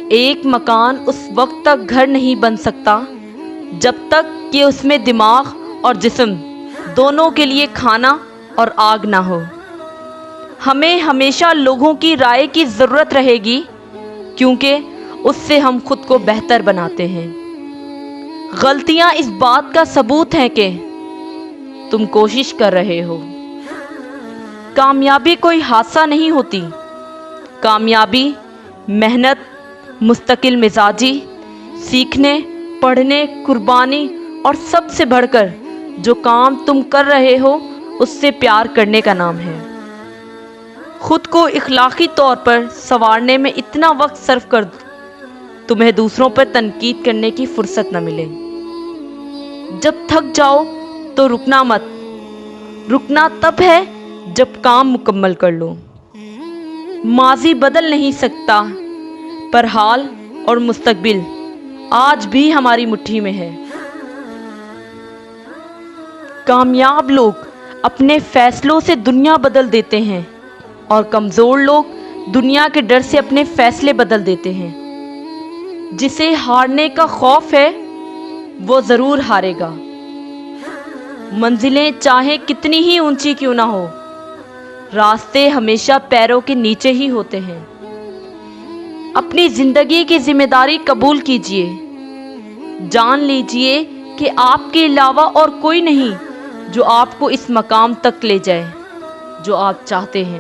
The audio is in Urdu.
ایک مکان اس وقت تک گھر نہیں بن سکتا جب تک کہ اس میں دماغ اور جسم دونوں کے لیے کھانا اور آگ نہ ہو۔ ہمیں ہمیشہ لوگوں کی رائے کی ضرورت رہے گی، کیونکہ اس سے ہم خود کو بہتر بناتے ہیں۔ غلطیاں اس بات کا ثبوت ہیں کہ تم کوشش کر رہے ہو۔ کامیابی کوئی حادثہ نہیں ہوتی، کامیابی محنت، مستقل مزاجی، سیکھنے، پڑھنے، قربانی اور سب سے بڑھ کر جو کام تم کر رہے ہو اس سے پیار کرنے کا نام ہے۔ خود کو اخلاقی طور پر سنوارنے میں اتنا وقت صرف کر تمہیں دوسروں پر تنقید کرنے کی فرصت نہ ملے۔ جب تھک جاؤ تو رکنا مت، رکنا تب ہے جب کام مکمل کر لو۔ ماضی بدل نہیں سکتا، پر حال اور مستقبل آج بھی ہماری مٹھی میں ہے۔ کامیاب لوگ اپنے فیصلوں سے دنیا بدل دیتے ہیں اور کمزور لوگ دنیا کے ڈر سے اپنے فیصلے بدل دیتے ہیں۔ جسے ہارنے کا خوف ہے وہ ضرور ہارے گا۔ منزلیں چاہے کتنی ہی اونچی کیوں نہ ہو، راستے ہمیشہ پیروں کے نیچے ہی ہوتے ہیں۔ اپنی زندگی کی ذمہ داری قبول کیجیے، جان لیجیے کہ آپ کے علاوہ اور کوئی نہیں جو آپ کو اس مقام تک لے جائے جو آپ چاہتے ہیں۔